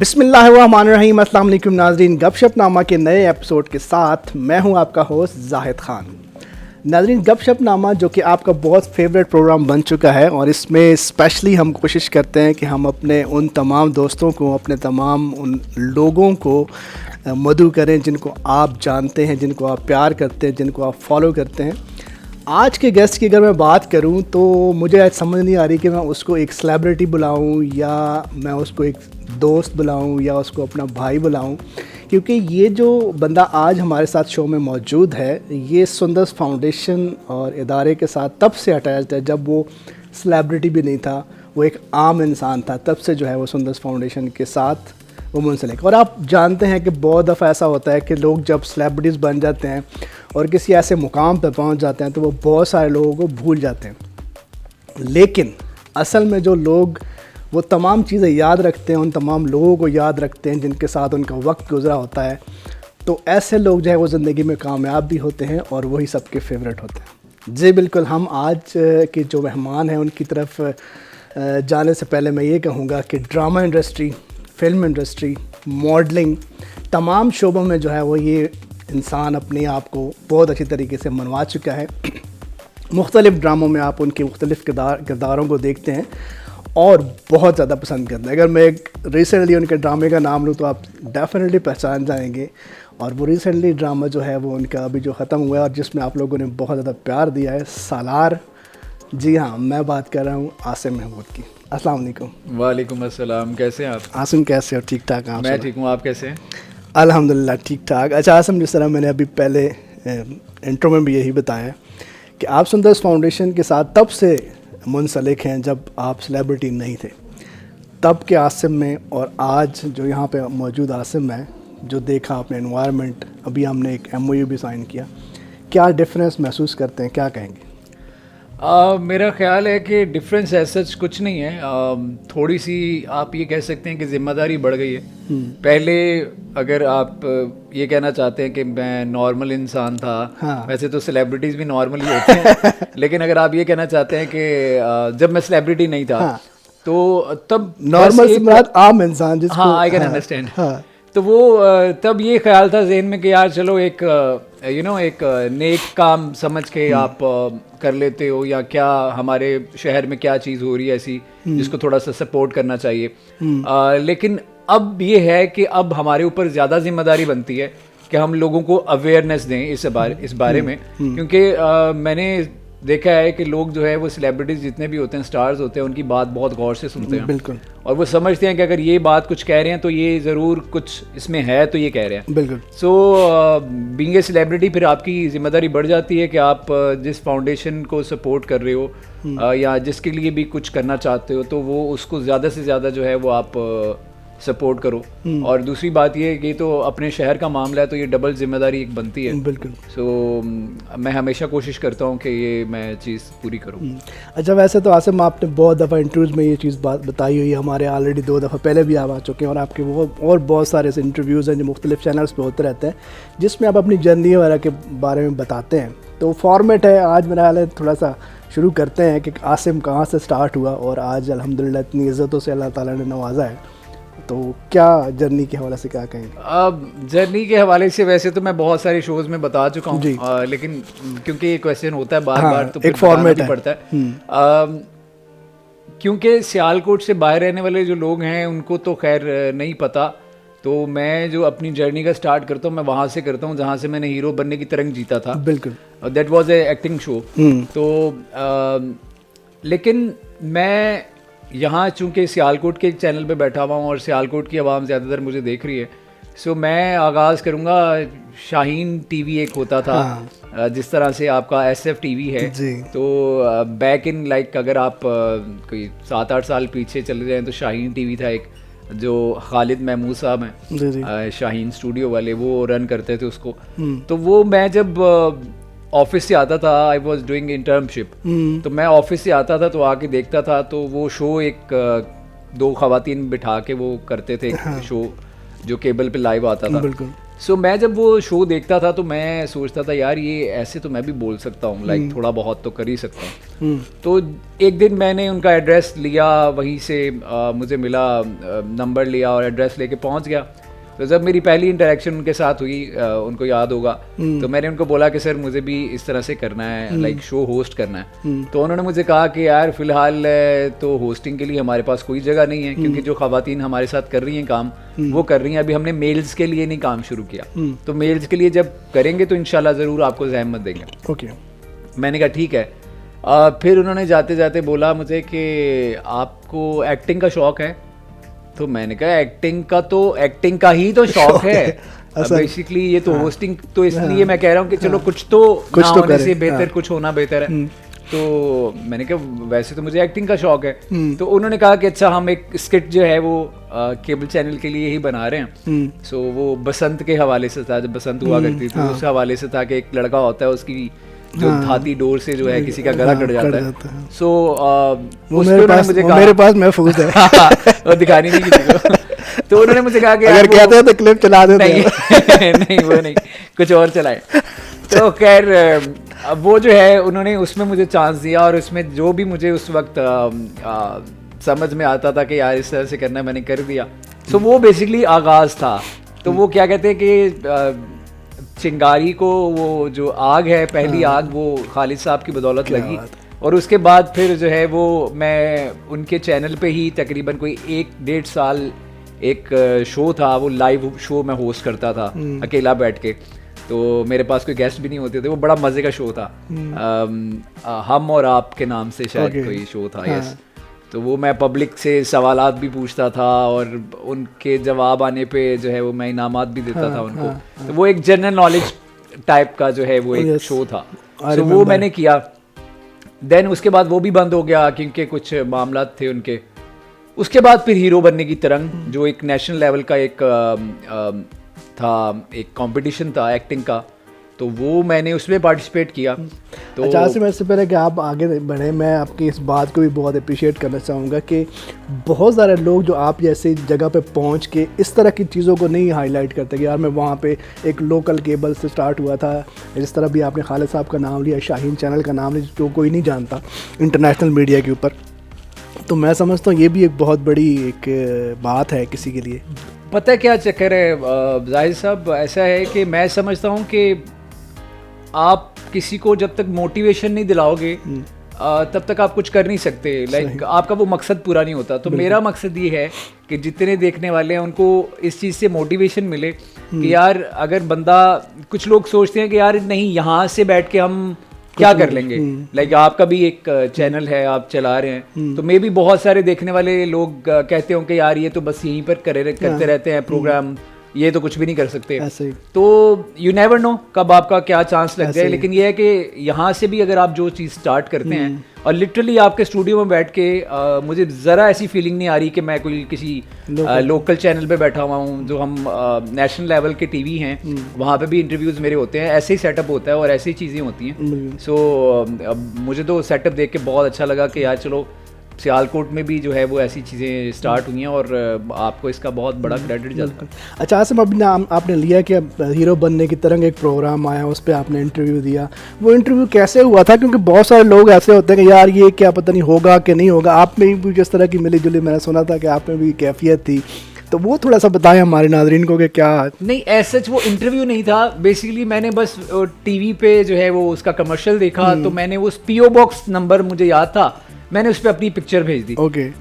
बिस्मिल्लाहिर्रहमानिर्रहीम। अस्सलाम वालेकुम नाज़रीन, गपशपनामा के नए एपिसोड के साथ मैं हूं आपका होस्ट जाहिद ख़ान। नाज़रीन, गपशपनामा जो कि आपका बहुत फेवरेट प्रोग्राम बन चुका है और इसमें स्पेशली हम कोशिश करते हैं कि हम अपने उन तमाम दोस्तों को, अपने तमाम उन लोगों को मदऊ करें जिनको आप जानते हैं, जिनको आप प्यार करते हैं, जिनको आप फॉलो करते हैं। आज के गेस्ट की अगर मैं बात करूं तो मुझे आज समझ नहीं आ रही कि मैं उसको एक सेलिब्रिटी बुलाऊं या मैं उसको एक दोस्त बुलाऊं या उसको अपना भाई बुलाऊं, क्योंकि ये जो बंदा आज हमारे साथ शो में मौजूद है ये सुंदर्स फाउंडेशन और इदारे के साथ तब से अटैच्ड है जब वो सेलिब्रिटी भी नहीं था, वो एक आम इंसान था। तब से जो है वो सुंदर्स फाउंडेशन के साथ वो मुंसलिक। और आप जानते हैं कि बहुत दफ़ा ऐसा होता है कि लोग जब सेलिब्रिटीज़ बन जाते हैं और किसी ऐसे मुकाम पर पहुंच जाते हैं तो वो बहुत सारे लोगों को भूल जाते हैं, लेकिन असल में जो लोग वो तमाम चीज़ें याद रखते हैं, उन तमाम लोगों को याद रखते हैं जिनके साथ उनका वक्त गुजरा होता है, तो ऐसे लोग जो है वो ज़िंदगी में कामयाब भी होते हैं और वही सबके फेवरेट होते हैं। जी बिल्कुल, हम आज के जो मेहमान हैं उनकी तरफ जाने से पहले मैं ये कहूँगा कि drama industry, film industry, modelling, तमाम शोबों में जो है वो ये इंसान अपने आप को बहुत अच्छी तरीके से मनवा चुका है। मुख्तलिफ़ ड्रामों में आप उनके मुख्तलिफ़ किरदारों को देखते हैं और बहुत ज़्यादा पसंद करते हैं। अगर मैं एक रिसेंटली उनके ड्रामे का नाम लूँ तो आप डेफिनेटली पहचान जाएंगे। और वो रिसेंटली ड्रामा जो है वो उनका अभी जो ख़त्म हुआ है और जिसमें आप लोगों ने बहुत ज़्यादा प्यार दिया है, सालार। जी हाँ, मैं बात कर रहा हूँ आसिम महमूद की। अस्सलाम वालेकुम। वालेकुम अस्सलाम। कैसे हैं आप? आसिम कैसे हो? ठीक ठाक। आप? मैं ठीक हूँ, आप कैसे हैं? अल्हम्दुलिल्लाह ठीक ठाक। अच्छा आसिम, जिस तरह मैंने अभी पहले इंट्रो में भी यही बताया कि आप सुंदर्स फाउंडेशन के साथ तब से मुंसलिक हैं जब आप सेलिब्रिटी नहीं थे। तब के आसिम में और आज जो यहाँ पे मौजूद आसिम है, जो देखा आपने एनवायरनमेंट, अभी हमने एक MOU भी साइन किया, क्या डिफरेंस महसूस करते हैं, क्या कहेंगे? मेरा ख्याल है कि डिफरेंस ऐसा कुछ नहीं है। थोड़ी सी आप ये कह सकते हैं कि ज़िम्मेदारी बढ़ गई है। पहले अगर आप ये कहना चाहते हैं कि मैं नॉर्मल इंसान था, हाँ। वैसे तो सेलिब्रिटीज़ भी नॉर्मल ही होते हैं लेकिन अगर आप ये कहना चाहते हैं कि जब मैं सेलिब्रिटी नहीं था, हाँ। तो तब नॉर्मल से आम इंसान जिसको, हाँ, आई कैन अंडरस्टैंड। तो वो तब ये ख्याल था ज़हन में कि यार चलो एक एक नेक काम समझ के आप कर लेते हो, या क्या हमारे शहर में क्या चीज़ हो रही है ऐसी जिसको थोड़ा सा सपोर्ट करना चाहिए। लेकिन अब ये है कि अब हमारे ऊपर ज़्यादा जिम्मेदारी बनती है कि हम लोगों को अवेयरनेस दें इस बारे में, क्योंकि मैंने देखा है कि लोग जो है वो सेलिब्रिटीज़ जितने भी होते हैं, स्टार्स होते हैं, उनकी बात बहुत गौर से सुनते हैं। बिल्कुल। और वो समझते हैं कि अगर ये बात कुछ कह रहे हैं तो ये ज़रूर कुछ इसमें है, तो ये कह रहे हैं। बिल्कुल। सो बीइंग ए सेलिब्रिटी फिर आपकी जिम्मेदारी बढ़ जाती है कि आप जिस फाउंडेशन को सपोर्ट कर रहे हो या जिसके लिए भी कुछ करना चाहते हो, तो वो उसको ज़्यादा से ज़्यादा जो है वो आप सपोर्ट करो। और दूसरी बात ये है कि तो अपने शहर का मामला है तो ये डबल जिम्मेदारी एक बनती है। बिल्कुल। सो मैं हमेशा कोशिश करता हूँ कि ये मैं चीज़ पूरी करूँ। अच्छा, वैसे तो आसिम आपने बहुत दफ़ा इंटरव्यूज़ में ये चीज़ बात बताई हुई है, हमारे ऑलरेडी 2 दफ़ा पहले भी आप आ चुके हैं और आपके वो और बहुत सारे ऐसे इंटरव्यूज़ हैं जो मुख्तलिफ चैनल्स पे होते रहते हैं जिसमें आप अपनी जर्नी वगैरह के बारे में बताते हैं। तो फॉर्मेट है आज मेरा हाल है, थोड़ा सा शुरू करते हैं कि आसिम कहाँ से स्टार्ट हुआ और आज अल्हम्दुलिल्लाह इतनी इज़्ज़तों से अल्लाह ताला ने नवाजा है। तो क्या जर्नी के हवाले से क्या कहेंगे? अब जर्नी के हवाले से वैसे तो मैं बहुत सारे शोज़ में बता चुका हूँ, लेकिन क्योंकि ये क्वेश्चन होता है बार बार तो एक फॉर्मेट पड़ता है। क्योंकि सियालकोट से बाहर रहने वाले जो लोग हैं उनको तो खैर नहीं पता, तो मैं जो अपनी जर्नी का स्टार्ट करता हूँ मैं वहाँ से करता हूँ जहाँ से मैंने हीरो बनने की तरंग जीता था। बिल्कुल। That was a acting show. तो लेकिन मैं यहाँ चूँकि सियालकोट के चैनल पे बैठा हुआ हूँ और सियालकोट की आवाम ज़्यादातर मुझे देख रही है, सो मैं आगाज़ करूँगा। शाहीन टीवी एक होता था, जिस तरह से आपका SF टीवी है जी। तो बैक इन लाइक अगर आप कोई 7-8 साल पीछे चले जाएं तो शाहीन टीवी था एक, जो खालिद महमूद साहब हैं शाहीन स्टूडियो वाले, वो रन करते थे उसको। तो वो मैं जब ऑफिस से आता था, आई वॉज डूइंग इंटर्नशिप, तो मैं ऑफिस से आता था तो आके देखता था, तो वो शो एक 2 ख़वातीन बिठा के वो करते थे, शो जो केबल पे लाइव आता था। सो मैं जब वो शो देखता था तो मैं सोचता था यार ये ऐसे तो मैं भी बोल सकता हूँ, लाइक थोड़ा बहुत तो कर ही सकता हूँ। तो एक दिन मैंने उनका एड्रेस लिया, वहीं से मुझे मिला, नंबर लिया और एड्रेस लेके पहुँच गया। तो जब मेरी पहली इंटरेक्शन उनके साथ हुई, उनको याद होगा, तो मैंने उनको बोला कि सर मुझे भी इस तरह से करना है, लाइक शो होस्ट करना है। तो उन्होंने मुझे कहा कि यार फ़िलहाल तो होस्टिंग के लिए हमारे पास कोई जगह नहीं है, क्योंकि जो ख़वातीन हमारे साथ कर रही हैं काम वो कर रही हैं, अभी हमने मेल्स के लिए नहीं काम शुरू किया, तो मेल्स के लिए जब करेंगे तो इंशाल्लाह ज़रूर आपको ज़हमत देंगे। ओके, मैंने कहा ठीक है। फिर उन्होंने जाते जाते बोला मुझे कि आपको एक्टिंग का शौक़ है? तो मैंने कहा एक्टिंग का ही तो शौक है बेसिकली, ये तो होस्टिंग तो इसलिए मैं कह रहा हूँ कि चलो कुछ तो ना होने से बेहतर कुछ होना बेहतर है। तो मैंने कहा वैसे तो मुझे एक्टिंग का शौक है। तो उन्होंने कहा कि अच्छा हम एक स्किट जो है वो केबल चैनल के लिए ही बना रहे हैं। सो वो बसंत के हवाले से था, जब बसंत हुआ करती थी उस हवाले से था कि एक लड़का होता है, उसकी जो धाती डोर से जो है किसी का गला कट जाता है। सो मेरे पास महफूज है वो दिखानी नहीं किसी को। तो उन्होंने मुझे कहा कि अगर कहते हैं तो क्लिप चला देते हैं। नहीं वो नहीं, कुछ और चलाए। तो खैर वो जो है उन्होंने उसमें मुझे चांस दिया, और उसमें जो भी मुझे उस वक्त समझ में आता था कि यार इस तरह से करना है, मैंने कर दिया। सो वो बेसिकली आगाज़ था। तो वो क्या कहते हैं कि चिंगारी को वो जो आग है, पहली आग वो खालिद साहब की बदौलत लगी, और उसके बाद फिर जो है वो मैं उनके चैनल पे ही तकरीबन कोई 1-1.5 साल एक शो था, वो लाइव शो मैं होस्ट करता था अकेला बैठ के। तो मेरे पास कोई गेस्ट भी नहीं होते थे, वो बड़ा मज़े का शो था। हम और आप के नाम से शायद कोई शो था। यस। तो वो मैं पब्लिक से सवालात भी पूछता था, और उनके जवाब आने पे जो है वो मैं इनामात भी देता था उनको। तो वो एक जनरल नॉलेज टाइप का जो है वो एक शो था। तो वो मैंने किया। देन उसके बाद वो भी बंद हो गया क्योंकि कुछ मामला थे उनके। उसके बाद फिर हीरो बनने की तरंग, जो एक नेशनल लेवल का एक था, एक कंपटीशन था एक्टिंग का, तो वो मैंने उसमें पार्टिसिपेट किया। तो अच्छा, से इससे पहले कि आप आगे बढ़े, मैं आपकी इस बात को भी बहुत अप्रिशिएट करना चाहूँगा कि बहुत सारे लोग जो आप जैसे जगह पे पहुँच के इस तरह की चीज़ों को नहीं हाईलाइट करते कि यार मैं वहाँ पे एक लोकल केबल से स्टार्ट हुआ था। जिस तरह भी आपने खालिद साहब का नाम लिया, शाहीन चैनल का नाम लिया, जो कोई नहीं जानता इंटरनेशनल मीडिया के ऊपर, तो मैं समझता हूँ ये भी एक बहुत बड़ी एक बात है किसी के लिए। पता है क्या चक्कर है जाहिद साहब, ऐसा है कि मैं समझता हूँ कि आप किसी को जब तक मोटिवेशन नहीं दिलाओगे तब तक आप कुछ कर नहीं सकते। लाइक आपका वो मकसद पूरा नहीं होता। तो मेरा मकसद ये है कि जितने देखने वाले हैं उनको इस चीज़ से मोटिवेशन मिले कि यार अगर बंदा, कुछ लोग सोचते हैं कि यार नहीं यहाँ से बैठ के हम क्या कर लेंगे। लाइक आपका भी एक चैनल है, आप चला रहे हैं, तो मे भी बहुत सारे देखने वाले लोग कहते हों कि यार ये तो बस यहीं पर करते रहते हैं प्रोग्राम, ये तो कुछ भी नहीं कर सकते। तो यू नेवर नो कब आपका क्या चांस लग जाए। लेकिन ये है कि यहाँ से भी अगर आप जो चीज़ स्टार्ट करते हैं, और लिटरली आपके स्टूडियो में बैठ के मुझे ज़रा ऐसी फीलिंग नहीं आ रही कि मैं कोई किसी लोकल चैनल पे बैठा हुआ हूँ। जो हम नेशनल लेवल के टीवी हैं वहाँ पे भी इंटरव्यूज़ मेरे होते हैं, ऐसे ही सेटअप होता है और ऐसी ही चीज़ें होती हैं। सो मुझे तो सेटअप देख के बहुत अच्छा लगा कि यार चलो सियालकोट में भी जो है वो ऐसी चीज़ें स्टार्ट हुई हैं, और आपको इसका बहुत बड़ा क्रेडिट जाता है। अच्छा आसिम, अभी नाम आपने लिया कि हीरो बनने की तरंग एक प्रोग्राम आया, उस पर आपने इंटरव्यू दिया। वो इंटरव्यू कैसे हुआ था? क्योंकि बहुत सारे लोग ऐसे होते हैं कि यार ये क्या पता नहीं होगा कि नहीं होगा। आप में भी किस तरह की मिली जुली, मैंने सुना था कि आप में भी कैफियत थी, तो वो थोड़ा सा बताएं हमारे नाज़रीन को कि क्या। नहीं ऐसा वो इंटरव्यू नहीं था, बेसिकली मैंने बस टीवी पे जो है वो उसका कमर्शियल देखा, तो मैंने वो PO बॉक्स नंबर मुझे याद था, मैंने उस पर अपनी पिक्चर भेज दी।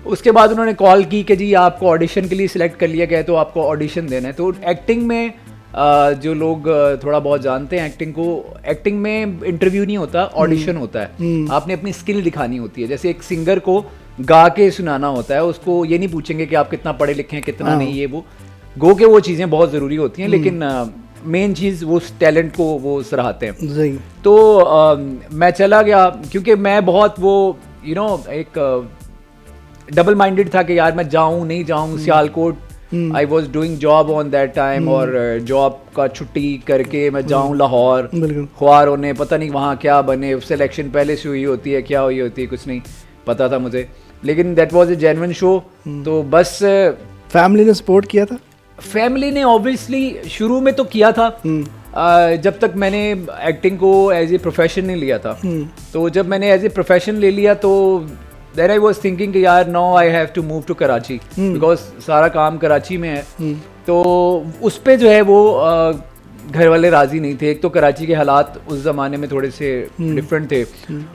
उसके बाद उन्होंने कॉल की कि जी आपको ऑडिशन के लिए सिलेक्ट कर लिया गया है, तो आपको ऑडिशन देना है। तो एक्टिंग में जो लोग थोड़ा बहुत जानते हैं एक्टिंग को, एक्टिंग में इंटरव्यू नहीं होता, ऑडिशन होता है। आपने अपनी स्किल दिखानी होती है। जैसे एक सिंगर को गा के सुनाना होता है, उसको ये नहीं पूछेंगे कि आप कितना पढ़े लिखे हैं कितना नहीं, ये वो गो के वो चीज़ें बहुत ज़रूरी होती हैं, लेकिन मेन चीज़ वो टैलेंट को वो सराहते हैं। तो मैं चला गया क्योंकि मैं बहुत वो एक डबल माइंडेड था कि यार मैं जाऊं नहीं जाऊं Sialkot. I was doing job on that time, और जॉब का छुट्टी करके मैं जाऊं लाहौर, ख्वार होने, पता नहीं वहाँ क्या बने, सिलेक्शन पहले से हुई होती है क्या हुई होती है, कुछ नहीं पता था मुझे। लेकिन that was a genuine show. तो बस फैमिली ने सपोर्ट किया था? फैमिली ने ऑब्वियसली शुरू में तो किया था, जब तक मैंने एक्टिंग को एज ए प्रोफेशन नहीं लिया था। तो जब मैंने एज ए प्रोफेशन ले लिया तो देन आई वाज थिंकिंग कि यार no I have to move to Karachi, because सारा काम कराची में है। तो उस पे जो है वो घर वाले राजी नहीं थे। एक तो कराची के हालात उस ज़माने में थोड़े से डिफरेंट थे,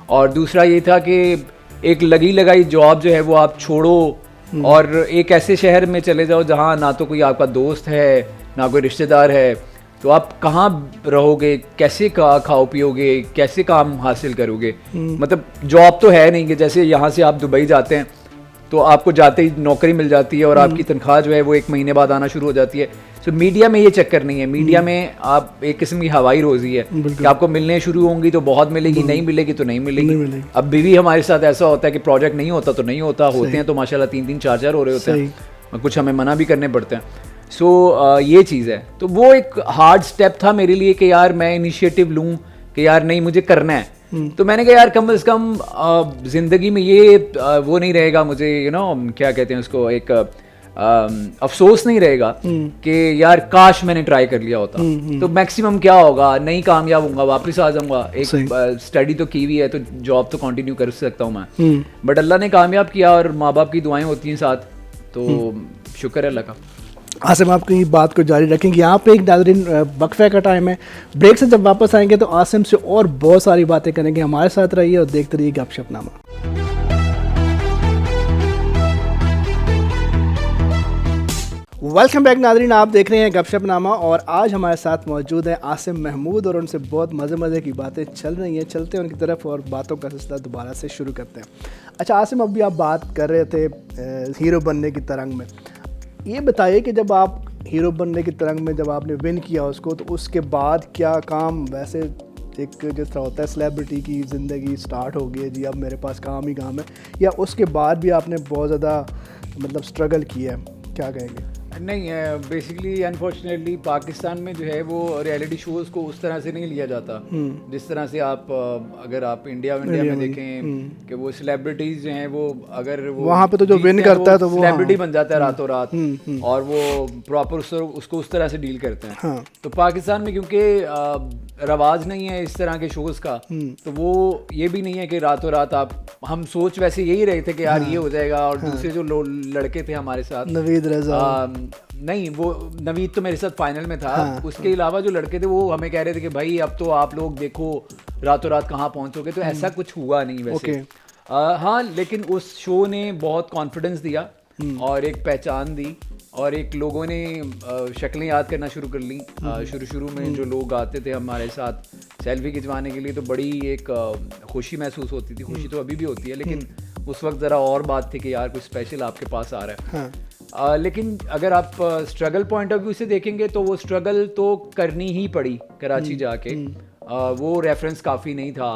और दूसरा ये था कि एक लगी लगाई जॉब जो है वो आप छोड़ो और एक ऐसे शहर में चले जाओ जहाँ ना तो कोई आपका दोस्त है ना कोई रिश्तेदार है, तो आप कहाँ रहोगे, कैसे खाओ पियोगे, कैसे काम हासिल करोगे। मतलब जॉब तो है नहीं कि जैसे यहाँ से आप दुबई जाते हैं तो आपको जाते ही नौकरी मिल जाती है और आपकी तनख्वाह जो है वो 1 महीने बाद आना शुरू हो जाती है। तो मीडिया में ये चक्कर नहीं है। मीडिया में आप एक किस्म की हवाई रोजी है कि आपको मिलने शुरू होंगी तो बहुत मिलेगी, नहीं मिलेगी तो नहीं मिलेगी। अब भी हमारे साथ ऐसा होता है कि प्रोजेक्ट नहीं होता तो नहीं होता, होते हैं तो माशाल्लाह 3-3 4-4 हो रहे होते हैं, कुछ हमें मना भी करने पड़ते हैं। सो ये चीज़ है। तो वो एक हार्ड स्टेप था मेरे लिए कि यार मैं इनिशिएटिव लूँ कि यार नहीं मुझे करना है। तो मैंने कहा यार कम से कम जिंदगी में ये वो नहीं रहेगा मुझे, यू नो क्या कहते हैं उसको, एक अफसोस नहीं रहेगा कि यार काश मैंने ट्राई कर लिया होता। तो मैक्सिमम क्या होगा, नहीं कामयाब होऊंगा, वापस आ जाऊंगा। एक स्टडी तो की हुई है तो जॉब तो कंटिन्यू कर सकता हूँ मैं, बट अल्लाह ने कामयाब किया और माँ बाप की दुआएं होती हैं साथ, तो शुक्र है अल्लाह का। आसिम आपकी बात को जारी रखेंगे। यहाँ पे एक नाज़रीन वक्फे का टाइम है, ब्रेक से जब वापस आएंगे तो आसिम से और बहुत सारी बातें करेंगे। हमारे साथ रहिए और देखते रहिए गपशपनामा। वेलकम बैक नाज़रीन, आप देख रहे हैं गपशपनामा और आज हमारे साथ मौजूद है आसिम महमूद और उनसे बहुत मज़े की बातें चल रही हैं। चलते हैं उनकी तरफ और बातों का सिलसिला दोबारा से शुरू करते हैं। अच्छा आसिम, अभी आप बात कर रहे थे हीरो बनने की तरंग में। ये बताइए कि जब आप हीरो बनने की तरंग में जब आपने विन किया उसको, तो उसके बाद क्या काम, वैसे एक जिस तरह होता है सेलिब्रिटी की ज़िंदगी स्टार्ट हो गई है जी, अब मेरे पास काम ही काम है, या उसके बाद भी आपने बहुत ज़्यादा मतलब स्ट्रगल किया है, क्या कहेंगे? नहीं, बेसिकली अनफॉर्चुनेटली पाकिस्तान में जो है वो रियलिटी शोज़ को उस तरह से नहीं लिया जाता जिस तरह से आप अगर आप इंडिया में देखें कि वो सेलिब्रिटीज़ जो हैं वो अगर वो वहाँ पे तो जो विन करता है तो वो सेलिब्रिटी बन जाता है रातों रात, और वो प्रॉपर उसको उस तरह से डील करते हैं। तो पाकिस्तान में क्योंकि रवाज नहीं है इस तरह के शोज़ का, तो वो ये भी नहीं है कि रातों रात हम सोच वैसे यही रहे थे कि यार ये हो जाएगा। और दूसरे जो लड़के थे हमारे साथ, नवीद रजा, नहीं वो नवीद तो मेरे साथ फाइनल में था। उसके अलावा जो लड़के थे वो हमें कह रहे थे कि भाई अब तो आप लोग देखो रातों रात कहाँ पहुँचोगे। तो ऐसा कुछ हुआ नहीं वैसे। हाँ, लेकिन उस शो ने बहुत कॉन्फिडेंस दिया और एक पहचान दी और एक लोगों ने शक्लें याद करना शुरू कर ली। शुरू में जो लोग आते थे हमारे साथ सेल्फी खिंचवाने के लिए तो बड़ी एक खुशी महसूस होती थी। खुशी तो अभी भी होती है, लेकिन उस वक्त ज़रा और बात थी कि यार कुछ स्पेशल आपके पास आ रहा है। लेकिन अगर आप स्ट्रगल पॉइंट ऑफ व्यू से देखेंगे तो वो स्ट्रगल तो करनी ही पड़ी कराची जाके। वो रेफरेंस काफ़ी नहीं था,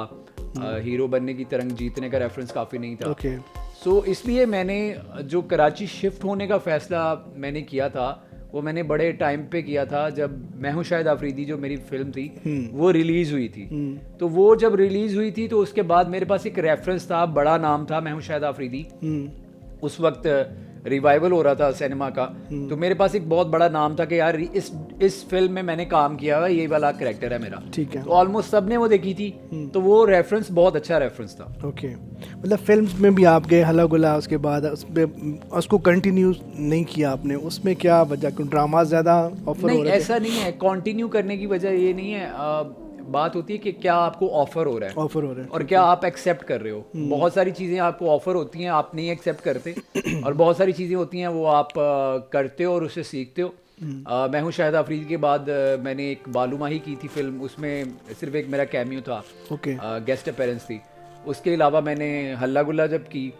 हीरो बनने की तरंग जीतने का रेफरेंस काफ़ी नहीं था। सो इसलिए मैंने जो कराची शिफ्ट होने का फ़ैसला मैंने किया था वो मैंने बड़े टाइम पे किया था जब मैं हूँ शायद आफरीदी जो मेरी फिल्म थी वो रिलीज़ हुई थी। तो वो जब रिलीज़ हुई थी तो उसके बाद मेरे पास एक रेफरेंस था, बड़ा नाम था मैं हूँ शायद आफरीदी। उस वक्त रिवाइवल हो रहा था सिनेमा का, तो मेरे पास एक बहुत बड़ा नाम था कि यार इस फिल्म में मैंने काम किया हुआ, ये वाला कैरेक्टर है मेरा। ठीक है। तो ऑलमोस्ट सब ने वो देखी थी, तो वो रेफरेंस बहुत अच्छा रेफरेंस था। ओके, मतलब फिल्म्स में भी आप गए हला गुला, उसके बाद उसको कंटिन्यू नहीं किया आपने, उसमें क्या वजह, क्यों ड्रामा ज़्यादा ऑफर हो रहे थे? ऐसा नहीं है, कंटिन्यू करने की वजह ये नहीं है। बात होती है कि क्या आपको ऑफर हो रहा है और क्या आप एक्सेप्ट कर रहे हो। बहुत सारी चीज़ें आपको ऑफर होती हैं, आप नहीं एक्सेप्ट करते, और बहुत सारी चीज़ें होती हैं वो आप करते हो और उससे सीखते हो। मैं हूँ शाहिद आफरीदी के बाद मैंने एक बालूमाही की थी फिल्म, उसमें सिर्फ एक मेरा कैमियो था, गेस्ट अपीयरेंस थी। उसके अलावा मैंने हल्ला गुल्ला जब की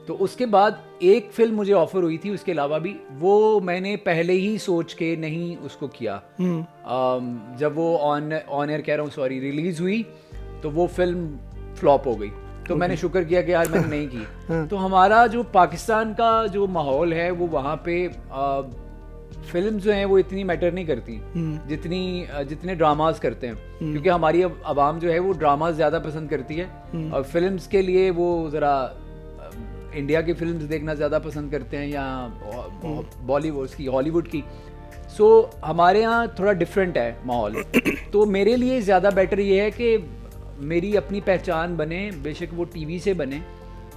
तो उसके बाद एक फिल्म मुझे ऑफर हुई थी, उसके अलावा भी वो मैंने पहले ही सोच के नहीं उसको किया। जब वो ऑन एयर कह रहा हूँ सॉरी, रिलीज हुई तो वो फिल्म फ्लॉप हो गई। तो मैंने शुक्र किया कि यार मैंने नहीं की। तो हमारा जो पाकिस्तान का जो माहौल है वो वहाँ पे फिल्म जो हैं वो इतनी मैटर नहीं करती जितने ड्रामाज करते हैं, क्योंकि हमारी आवाम जो है वो ड्रामाज ज़्यादा पसंद करती है और फिल्म्स के लिए वो ज़रा इंडिया की फिल्म्स देखना ज़्यादा पसंद करते हैं या बॉलीवुड की, हॉलीवुड की। सो हमारे यहाँ थोड़ा डिफरेंट है माहौल। तो मेरे लिए ज़्यादा बेटर ये है कि मेरी अपनी पहचान बने, बेशक वो टीवी से बने।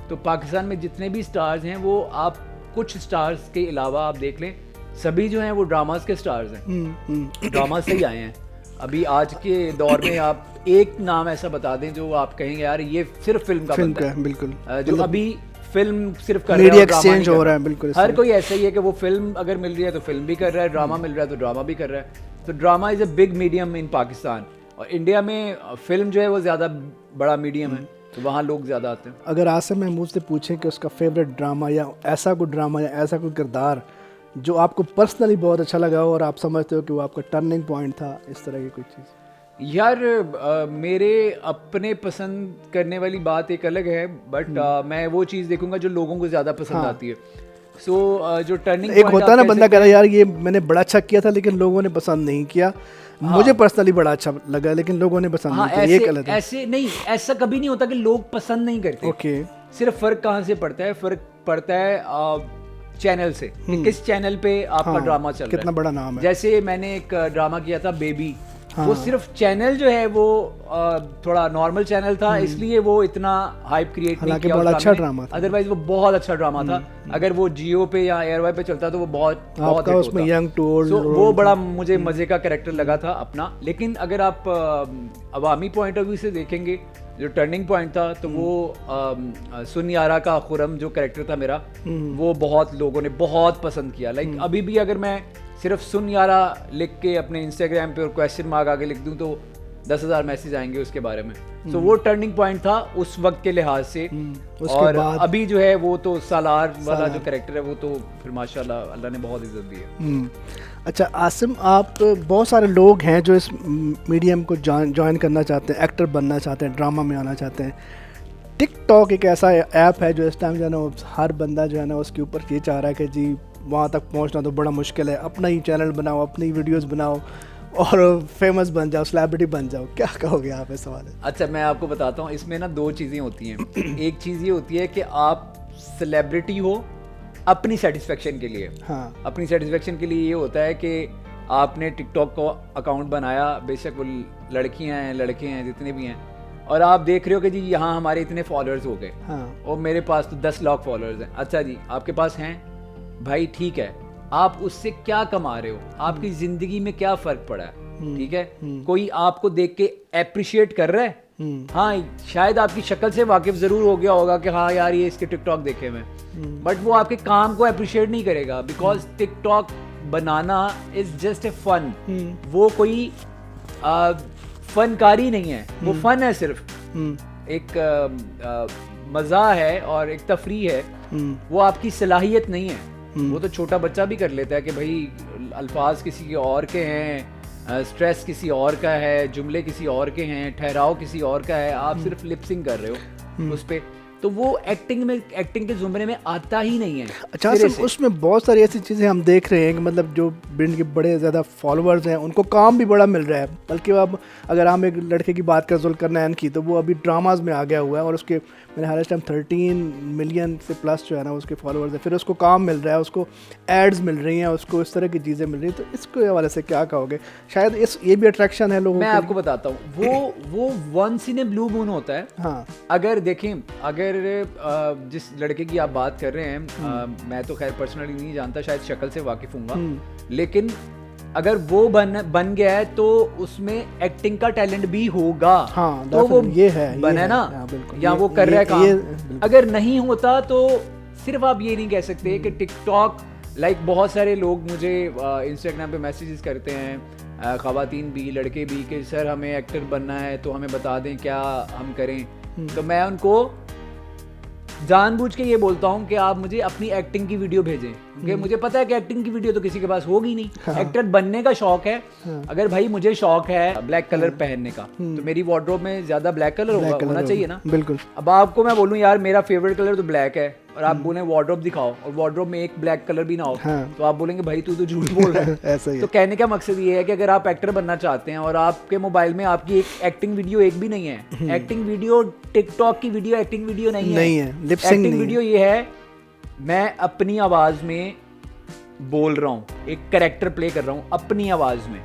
तो पाकिस्तान में जितने भी स्टार्स हैं वो आप कुछ स्टार्स के अलावा आप देख लें, सभी जो हैं वो ड्रामास के स्टार्स हैं, ड्रामा से ही आए हैं। अभी आज के दौर में आप एक नाम ऐसा बता दें जो आप कहेंगे यार ये सिर्फ फिल्म का बंदा है, बिल्कुल जो अभी फिल्म सिर्फ कर मीडिया एक्सचेंज हो रहा है, बिल्कुल हर कोई ऐसा ही है कि वो फिल्म अगर मिल रही है तो फिल्म भी कर रहा है, ड्रामा मिल रहा है तो ड्रामा भी कर रहा है। तो drama is a big medium in Pakistan, और इंडिया में फिल्म जो है वो ज़्यादा बड़ा मीडियम है, तो वहाँ लोग ज़्यादा आते हैं। अगर आसिम महमूद से पूछें कि उसका फेवरेट ड्रामा या ऐसा कोई ड्रामा या ऐसा कोई किरदार जो आपको पर्सनली बहुत अच्छा लगा हो और आप समझते हो कि वो आपका टर्निंग पॉइंट था, इस तरह की कोई चीज़? यार मेरे अपने पसंद करने वाली बात एक अलग है, बट मैं वो चीज़ देखूंगा जो लोगों को ज़्यादा पसंद आती है। सो जो टर्निंग एक होता है ना, बंदा कह रहा है यार ये मैंने बड़ा अच्छा किया था लेकिन लोगों ने पसंद नहीं किया, मुझे पर्सनली बड़ा अच्छा लगा लेकिन लोगों ने पसंद नहीं किया, ये गलत है। ऐसे नहीं, ऐसा कभी नहीं होता कि लोग पसंद नहीं करते। ओके, सिर्फ फ़र्क कहाँ से पड़ता है? फ़र्क पड़ता है चैनल से, कि किस चैनल पे आपका ड्रामा चल रहा है, कितना बड़ा नाम है। जैसे मैंने एक ड्रामा किया था बेबी, वो सिर्फ चैनल जो है वो थोड़ा नॉर्मल चैनल था, इसलिए वो इतना हाइप क्रिएट नहीं किया, बड़ा अच्छा ड्रामा था। अदरवाइज वो बहुत अच्छा ड्रामा था। अगर वो जियो पे या एयरवाई पे चलता तो वो बहुत उसमें यंग टू ओल्ड, वो बड़ा मुझे मजे का कैरेक्टर लगा था अपना। लेकिन अगर आप अवामी पॉइंट ऑफ व्यू से देखेंगे, जो टर्निंग पॉइंट था तो वो सुन यारा का खुरम जो कैरेक्टर था मेरा, वो बहुत लोगों ने बहुत पसंद किया। लाइक अभी भी अगर मैं सिर्फ सुन यारा लिख के अपने इंस्टाग्राम पे और क्वेश्चन मार्क आगे लिख दूं तो 10,000 मैसेज आएंगे उसके बारे में। सो वो टर्निंग पॉइंट था उस वक्त के लिहाज से। और अभी जो है वो तो सालार वाला जो कैरेक्टर है वो तो फिर माशाल्लाह अल्लाह ने बहुत इज्जत दी है। अच्छा आसिम, आप बहुत सारे लोग हैं जो इस मीडियम को ज्वाइन करना चाहते हैं, एक्टर बनना चाहते हैं, ड्रामा में आना चाहते हैं। टिकटॉक एक ऐसा ऐप है जो इस टाइम जो है ना हर बंदा जो है ना उसके ऊपर ये चाह रहा है कि जी वहाँ तक पहुँचना तो बड़ा मुश्किल है, अपना ही चैनल बनाओ, अपनी वीडियोस बनाओ और फेमस बन जाओ, सेलिब्रिटी बन जाओ। क्या कहोगे आप इस सवाल? अच्छा मैं आपको बताता हूँ, इसमें ना दो चीज़ें होती हैं। एक चीज़ ये होती है कि आप सेलिब्रिटी हो अपनी सेटिस्फेक्शन के लिए। हाँ, अपनी सेटिस्फेक्शन के लिए ये होता है कि आपने टिकटॉक को अकाउंट बनाया, बेशक वो लड़कियां हैं लड़के हैं जितने भी हैं, और आप देख रहे हो कि जी यहाँ हमारे इतने फॉलोअर्स हो गए, हाँ, और मेरे पास तो 10 लाख फॉलोअर्स हैं। अच्छा जी आपके पास हैं भाई, ठीक है, आप उससे क्या कमा रहे हो, आपकी ज़िंदगी में क्या फ़र्क पड़ा है, ठीक है, कोई आपको देख के अप्रिशिएट कर रहा है, हाँ शायद आपकी शक्ल से वाकिफ ज़रूर हो गया होगा कि हाँ यार ये इसके टिकटॉक देखे मैं, बट वो आपके काम को अप्रिशिएट नहीं करेगा, बिकॉज टिकटॉक बनाना इज जस्ट ए फन। वो कोई फनकारी नहीं है, वो फन है, सिर्फ एक मज़ा है और एक तफरी है, वो आपकी सलाहियत नहीं है। वो तो छोटा बच्चा भी कर लेता है कि भाई अल्फाज किसी और के हैं, स्ट्रेस किसी और का है, जुमले किसी और के हैं, ठहराव किसी और का है, आप सिर्फ लिपसिंग कर रहे हो उस पे, तो वो एक्टिंग के जुमरे में आता ही नहीं है। अच्छा उसमें बहुत सारी ऐसी चीज़ें हम देख रहे हैं कि मतलब जो जिनके बड़े ज़्यादा फॉलोअर्स हैं उनको काम भी बड़ा मिल रहा है, बल्कि अब अगर हम एक लड़के की बात करें जुल्करनैन की, तो वो अभी ड्रामाज में आ गया हुआ है और उसके मेरे हाल टाइम 13 मिलियन से प्लस जो है ना उसके फॉलोअर्स हैं, फिर उसको काम मिल रहा है, उसको एड्स मिल रही हैं, उसको इस तरह की चीज़ें मिल रही हैं। तो इसके हवाले से क्या कहोगे? शायद ये भी अट्रैक्शन है लोगों को। मैं आपको बताता हूँ, वो once in a blue moon होता है। हाँ, अगर देखें, अगर जिस लड़के की आप बात कर रहे हैं, मैं तो खैर पर्सनली नहीं जानता, शायद शक्ल से वाकिफ हूँगा, लेकिन अगर वो बन गया है तो उसमें एक्टिंग का टैलेंट भी होगा। हाँ, तो वो ये है ना, हाँ, या वो कर रहा है काम। अगर नहीं होता तो सिर्फ आप ये नहीं कह सकते कि टिकटॉक, लाइक बहुत सारे लोग मुझे इंस्टाग्राम पे मैसेजेस करते हैं, ख़वातीन भी लड़के भी, कि सर हमें एक्टर बनना है तो हमें बता दें क्या हम करें। तो मैं उनको जानबूझ के ये बोलता हूँ कि आप मुझे अपनी एक्टिंग की वीडियो भेजें, क्योंकि मुझे पता है कि एक्टिंग की वीडियो तो किसी के पास होगी नहीं। हाँ। एक्टर बनने का शौक है। हाँ। अगर भाई मुझे शौक है ब्लैक कलर पहनने का, तो मेरी वार्डरोब में ज्यादा ब्लैक कलर होना चाहिए ना। बिल्कुल। अब आपको मैं बोलूँ यार मेरा फेवरेट कलर तो ब्लैक है, और आप बोले वार्डरोब दिखाओ और वार्डरोब में एक ब्लैक कलर भी ना हो, तो आप बोलेंगे भाई तू तो झूठ बोल रहा है। ऐसा ही है। तो कहने का मकसद ये है कि अगर आप एक्टर बनना चाहते हैं और आपके मोबाइल में आपकी एक एक्टिंग वीडियो एक भी नहीं है, एक्टिंग वीडियो टिकटॉक की वीडियो एक्टिंग वीडियो नहीं है, लिपसिंग एक्टिंग वीडियो ये है मैं अपनी आवाज में बोल रहा हूँ, एक कैरेक्टर प्ले कर रहा हूँ अपनी आवाज़ में,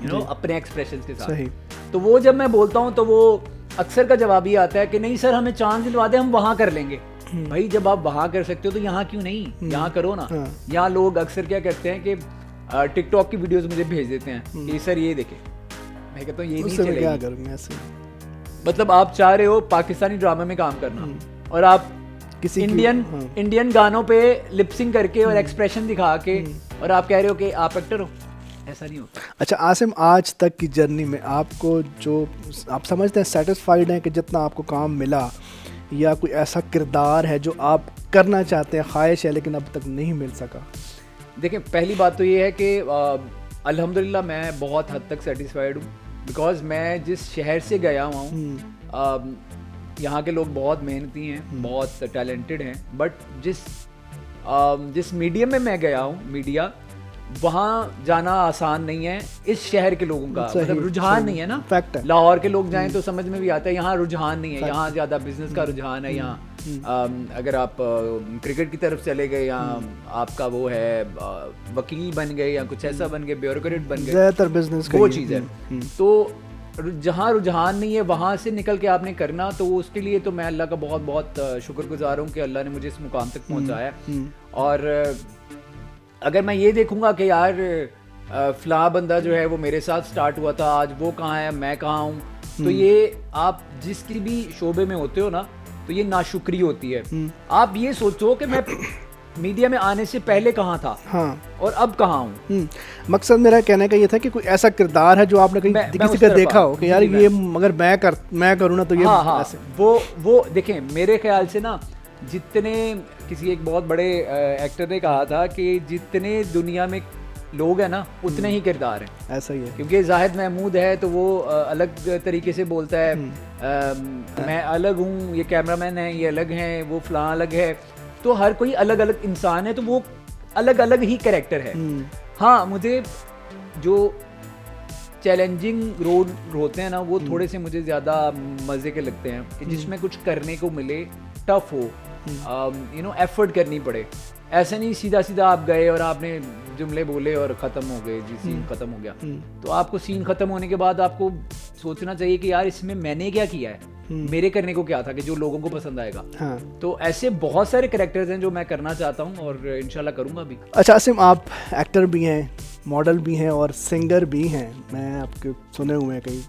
यू नो, अपने एक्सप्रेशंस के साथ। सही। तो वो जब मैं बोलता हूँ तो वो अक्सर का जवाब ये आता है कि नहीं सर हमें चांस दिलवा दे, हम वहाँ कर लेंगे। भाई जब आप वहाँ कर सकते हो तो यहाँ क्यों नहीं, यहाँ करो ना। यहाँ लोग अक्सर क्या करते हैं कि टिकटॉक की वीडियोस मुझे भेज देते हैं कि सर ये देखे, मैं कहता हूँ ये नहीं चलेगी। क्या करूँगा ऐसे? मतलब आप चाह रहे हो पाकिस्तानी ड्रामा में काम करना और आप किसी इंडियन गानों पे लिपसिंग करके और एक्सप्रेशन दिखा के और आप कह रहे हो कि आप एक्टर हो, ऐसा नहीं होता। अच्छा आसिम, आज तक की जर्नी में आपको जो आप समझते हैं सेटिस्फाइड हैं कि जितना आपको काम मिला, या कोई ऐसा किरदार है जो आप करना चाहते हैं, ख्वाहिश है लेकिन अब तक नहीं मिल सका? देखिए पहली बात तो ये है कि अल्हम्दुलिल्लाह मैं बहुत हद तक सेटिस्फाइड हूँ, बिकॉज मैं जिस शहर से गया हुआ हूँ यहाँ के लोग बहुत मेहनती हैं, बहुत टैलेंटेड हैं, बट जिस मीडियम में मैं गया हूँ, मीडिया, वहाँ जाना आसान नहीं है इस शहर के लोगों का, मतलब रुझान नहीं है ना। फैक्ट है। लाहौर के लोग जाएं तो समझ में भी आता है, यहाँ रुझान नहीं है, यहाँ ज़्यादा बिजनेस का रुझान है। यहाँ अगर आप क्रिकेट की तरफ चले गए, यहाँ आपका वो है वकील बन गए या कुछ ऐसा बन गए, ब्यूरोक्रेट बन गए, ज़्यादातर बिजनेस वो चीज़ है। तो जहाँ रुझान नहीं है वहाँ से निकल के आपने करना, तो उसके लिए तो मैं अल्लाह का बहुत बहुत शुक्रगुजार हूँ कि अल्लाह ने मुझे इस मुकाम तक पहुँचाया। और अगर मैं ये देखूंगा कि यार फला बंदा जो है वो मेरे साथ स्टार्ट हुआ था, आज वो कहाँ है, मैं कहाँ हूँ, तो ये आप जिसकी भी शोबे में होते हो ना, तो ये नाशुक्री होती है। आप ये सोचो कि मैं मीडिया में आने से पहले कहाँ था, हाँ, और अब कहाँ हूँ। मकसद मेरा कहने का ये था कि कोई ऐसा किरदार है जो आपने कहीं किसी का देखा हो कि यार ये अगर मैं करूँ ना तो ये ऐसे। वो देखें, मेरे ख्याल से ना जितने किसी एक बहुत बड़े एक्टर ने कहा था कि जितने दुनिया में लोग हैं ना उतने ही किरदार हैं। ऐसा ही है, क्योंकि जाहिद महमूद है तो वो अलग तरीके से बोलता है, मैं अलग हूँ, ये कैमरामैन है, ये अलग हैं, वो फलां अलग है। तो हर कोई अलग अलग इंसान है, तो वो अलग अलग ही कैरेक्टर है। हाँ, मुझे जो चैलेंजिंग रोल होते हैं ना वो थोड़े से मुझे ज़्यादा मज़े के लगते हैं, कि जिसमें कुछ करने को मिले, टफ हो, यू नो, एफर्ट करनी पड़े। ऐसा नहीं सीधा सीधा आप गए और आपने जुमले बोले और ख़त्म हो गए जी, सीन ख़त्म हो गया। तो आपको सीन ख़त्म होने के बाद आपको सोचना चाहिए कि यार इसमें मैंने क्या किया है, मेरे करने को क्या था कि जो लोगों को पसंद आएगा। हाँ। तो ऐसे बहुत सारे कैरेक्टर्स हैं जो मैं करना चाहता हूँ और इंशाल्लाह करूँगा भी। अच्छा आसिम, आप एक्टर भी हैं, मॉडल भी हैं और सिंगर भी हैं। मैं आपके सुने हुए हैं कई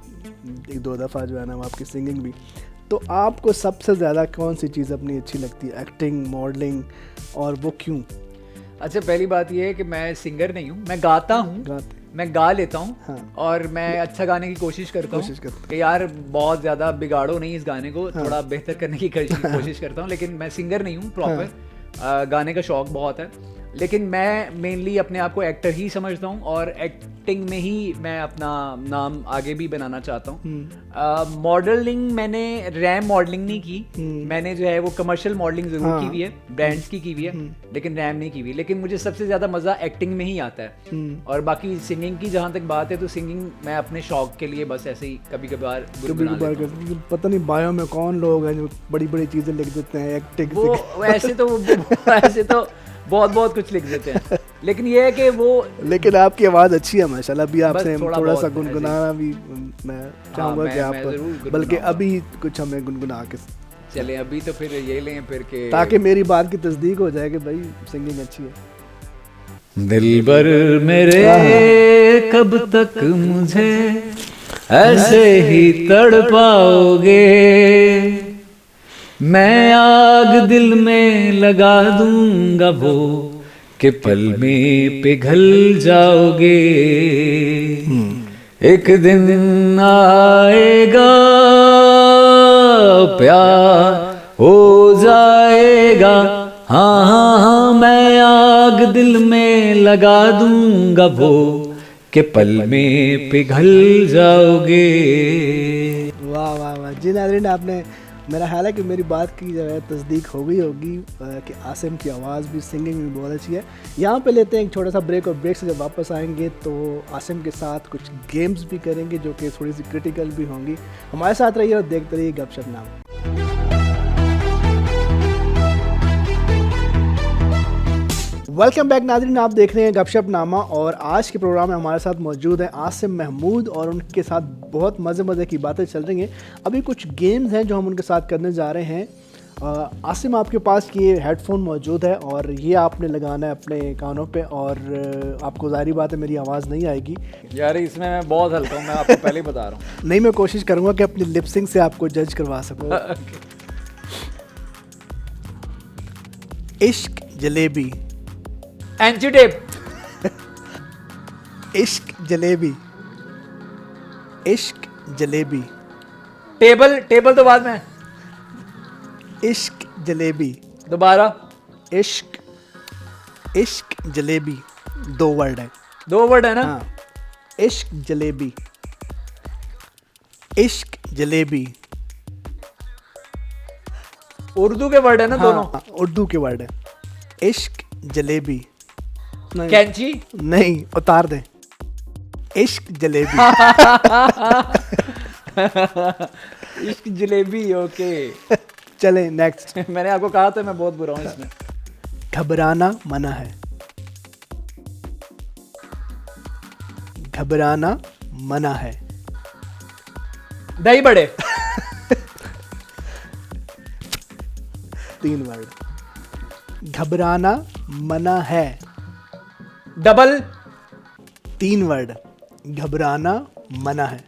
एक दो दफ़ा जो है ना आपकी सिंगिंग भी। तो आपको सबसे ज़्यादा कौन सी चीज़ अपनी अच्छी लगती है, एक्टिंग, मॉडलिंग, और वो क्यों? अच्छा, पहली बात ये है कि मैं सिंगर नहीं हूँ, मैं गाता हूँ, मैं गा लेता हूँ। हाँ। और मैं अच्छा गाने की कोशिश करता हूँ कि यार बहुत ज़्यादा बिगाड़ो नहीं इस गाने को, हाँ, थोड़ा बेहतर करने की कोशिश करता हूँ, लेकिन मैं सिंगर नहीं हूँ प्रॉपर। हाँ। गाने का शौक बहुत है, लेकिन मैं मेनली अपने आप को एक्टर ही समझता हूँ और एक्टिंग में ही मैं अपना नाम आगे भी बनाना चाहता हूँ। मॉडलिंग मैंने रैम मॉडलिंग नहीं की, मैंने जो है वो कमर्शियल मॉडलिंग जरूर की हुई है, ब्रांड्स की हुई है, लेकिन रैम नहीं की हुई। लेकिन मुझे सबसे ज़्यादा मज़ा एक्टिंग में ही आता है। और बाकी सिंगिंग की जहाँ तक बात है तो सिंगिंग मैं अपने शौक के लिए बस ऐसे ही कभी कभार पता नहीं बायो में कौन लोग हैं जो बड़ी बड़ी चीज़ें लिख देते हैं एक्टिंग, वो ऐसे तो बहुत कुछ लिख देते हैं, लेकिन ये है कि वो, लेकिन आपकी आवाज़ अच्छी है माशाल्लाह। अभी आपसे थोड़ा सा गुनगुनाना भी मैं चाहूँगा कि आप बल्कि अभी कुछ हमें गुनगुना के चले। अभी तो फिर ये लें फिर के, ताकि मेरी बात की तस्दीक हो जाए कि भाई सिंगिंग अच्छी है। दिलबर मेरे कब तक मुझे ऐसे ही तड़पाओगे, मैं आग दिल में लगा दूंगा वो कि पल में पिघल जाओगे। एक दिन आएगा प्यार हो जाएगा, हाँ हाँ हाँ, मैं आग दिल में लगा दूंगा वो कि पल में पिघल जाओगे। वाह वाह वाह जी नाज़रीन, आपने, मेरा ख्याल है कि मेरी बात की जो है तस्दीक हो गई होगी कि आसिम की आवाज़ भी सिंगिंग में बहुत अच्छी है। यहाँ पे लेते हैं एक छोटा सा ब्रेक, और ब्रेक से जब वापस आएंगे तो आसिम के साथ कुछ गेम्स भी करेंगे जो कि थोड़ी सी क्रिटिकल भी होंगी। हमारे साथ रहिए और देखते रहिए गपशप नाम। वेलकम बैक नाज़रीन, आप देख रहे हैं गपशप नामा और आज के प्रोग्राम में हमारे साथ मौजूद हैं आसिम महमूद और उनके साथ बहुत मज़े की बातें चल रही हैं। अभी कुछ गेम्स हैं जो हम उनके साथ करने जा रहे हैं। आसिम, आपके पास ये हेडफोन मौजूद है और ये आपने लगाना है अपने कानों पे और आपको ज़ाहिर बात है मेरी आवाज़ नहीं आएगी। यार इसमें मैं बहुत हल्का हूँ, मैं आपको पहले ही बता रहा हूँ। नहीं, मैं कोशिश करूँगा कि अपनी लिपसिंग से आपको जज करवा सकूँ। इश्क जलेबी, एंटीटेप, इश्क जलेबी, इश्क जलेबी, टेबल तो बाद में, इश्क जलेबी, दोबारा, इश्क, इश्क जलेबी, 2 वर्ड है। 2 वर्ड है ना? हाँ, इश्क जलेबी, इश्क जलेबी। उर्दू के वर्ड है ना दोनों? हाँ, उर्दू के वर्ड है। इश्क जलेबी। नहीं, कैंची? नहीं, उतार दें। इश्क जलेबी। इश्क जलेबी, ओके। चले नेक्स्ट। मैंने आपको कहा था मैं बहुत बुरा हूँ इसमें। घबराना मना है, घबराना मना है। दही बड़े। 3 वर्ड। घबराना मना है, डबल। 3 वर्ड। घबराना मना है।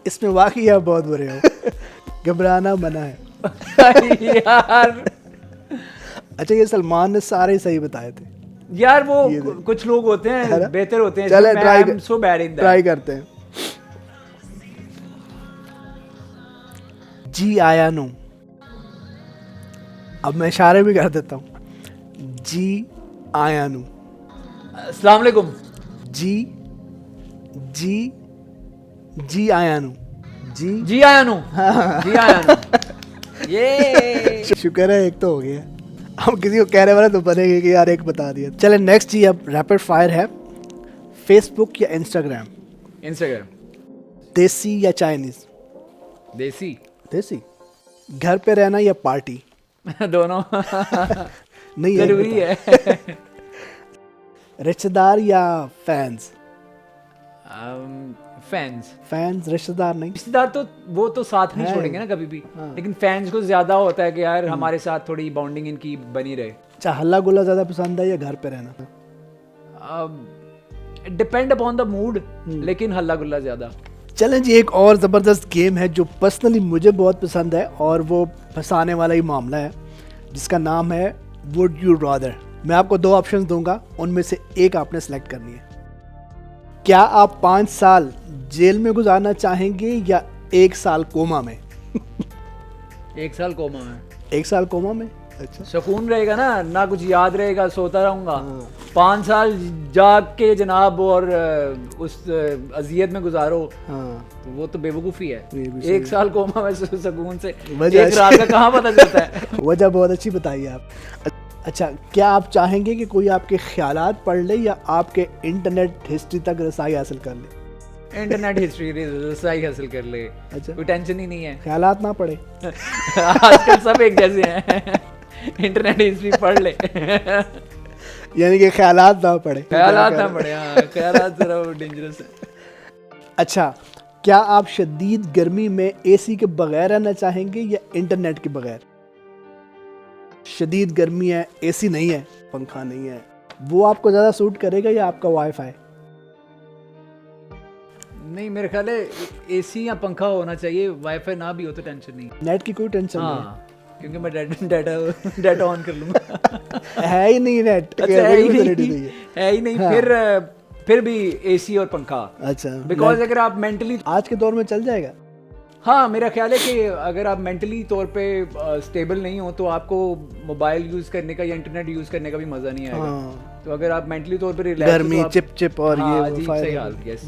इसमें वाकई आप बहुत बुरे हो। घबराना मना है। यार अच्छा, ये सलमान ने सारे सही बताए थे। यार वो कुछ लोग होते हैं बेहतर होते हैं। चले ट्राई करते हैं। जी आया नो, अब मैं इशारे भी कर देता हूँ। जी आया नो। अस्सलाम वालेकुम। जी जी जी आया नो। जी आया नो। जी आया नो। ये शुक्र है एक तो हो गया। हम किसी को कहने वाले तो बनेंगे कि यार एक बता दिया। चले नेक्स्ट जी, अब रैपिड फायर है। फेसबुक या इंस्टाग्राम? इंस्टाग्राम। देसी या चाइनीज? देसी। देसी। घर पे रहना या पार्टी? दोनों। नहीं जरूरी है। रिश्तेदार या फैंस? फैंस। फैंस, रिश्तेदार नहीं। रिश्तेदार तो वो तो साथ नहीं छोड़ेंगे ना कभी भी। लेकिन फैंस को ज्यादा होता है कि यार हमारे साथ थोड़ी बॉन्डिंग इनकी बनी रहे। अच्छा, हल्ला गुल्ला ज्यादा पसंद है या घर पे रहना? डिपेंड अपॉन द मूड, लेकिन हल्ला गुल्ला ज्यादा। चलें जी, एक और ज़बरदस्त गेम है जो पर्सनली मुझे बहुत पसंद है और वो फंसाने वाला ही मामला है, जिसका नाम है वुड यू रादर। मैं आपको 2 ऑप्शंस दूंगा, उनमें से एक आपने सेलेक्ट करनी है। क्या आप 5 साल जेल में गुजारना चाहेंगे या 1 साल कोमा में? 1 साल कोमा में। 1 साल कोमा में? अच्छा, सुकून रहेगा ना कुछ याद रहेगा, सोता रहूंगा। 5 साल जाग के जनाब और उस अजियत में गुजारो। हाँ, तो वो तो बेवकूफ़ी है। ये भी 1 साल कोमा में सुकून से वजह एक रात का कहाँ पता चलता है। वजह बहुत अच्छी बताई आप। अच्छा, क्या आप चाहेंगे कि कोई आपके ख्यालात पढ़ ले या आपके इंटरनेट हिस्ट्री तक रसाई हासिल कर ले? इंटरनेट हिस्ट्री रसाई हासिल कर ले। अच्छा, कोई टेंशन ही नहीं है। ख्यालात ना पढ़े? आजकल सब एक जैसे हैं। इंटरनेट हिस्ट्री पढ़ ले। यानी कि ख्यालात ना पढ़े। ख्यालात ना पढ़े, हाँ ख्यालात जरा डेंजरस है। अच्छा, क्या आप शदीद गर्मी में एसी के बगैर रहना चाहेंगे या इंटरनेट के बगैर? शदीद गर्मी है, एसी नहीं है, पंखा नहीं है, वो आपको ज़्यादा सूट करेगा या आपका वाईफाई? नहीं, मेरे ख्याल है एसी या पंखा होना चाहिए, वाईफाई ना भी हो तो टेंशन नहीं। नेट की कोई टेंशन नहीं हाँ, क्योंकि मैं डाटा ऑन कर लूँगा। है ही नहीं नेट। अच्छा, है ही नहीं। फिर भी एसी और पंखा। अच्छा, बिकॉज अगर आप मेंटली आज के दौर में चल जाएगा। हाँ, मेरा ख्याल है कि अगर आप मेंटली तौर पे स्टेबल नहीं हो तो आपको मोबाइल यूज़ करने का या इंटरनेट यूज़ करने का भी मज़ा नहीं आएगा। हाँ। तो अगर आप मेंटली तौर पे रिलैक्स, गर्मी, चिप और हाँ, ये सही हाल। यस,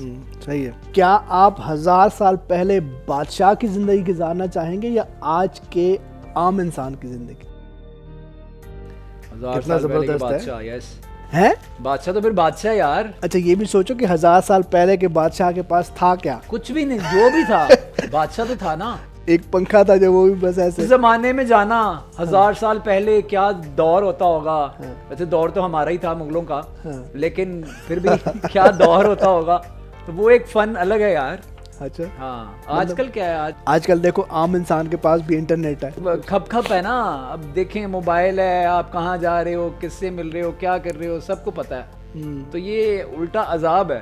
सही है। क्या आप 1000 साल पहले बादशाह की जिंदगी गुजारना चाहेंगे या आज के आम इंसान की जिंदगी? 1000 साल पहले के बादशाह। यस है बादशाह तो फिर बादशाह यार। अच्छा, ये भी सोचो कि 1000 साल पहले के बादशाह के पास था क्या? कुछ भी नहीं, जो भी था बादशाह तो था ना। एक पंखा था जो वो भी बस ऐसे। उस जमाने में जाना 1000 साल पहले क्या दौर होता होगा। वैसे दौर तो हमारा ही था मुगलों का, लेकिन फिर भी क्या दौर होता होगा। तो वो एक फन अलग है यार। अच्छा हाँ, आजकल क्या है, आजकल देखो आम इंसान के पास भी इंटरनेट है, खप है ना। अब देखें मोबाइल है, आप कहाँ जा रहे हो, किससे मिल रहे हो, क्या कर रहे हो, सबको पता है। तो ये उल्टा अजाब है।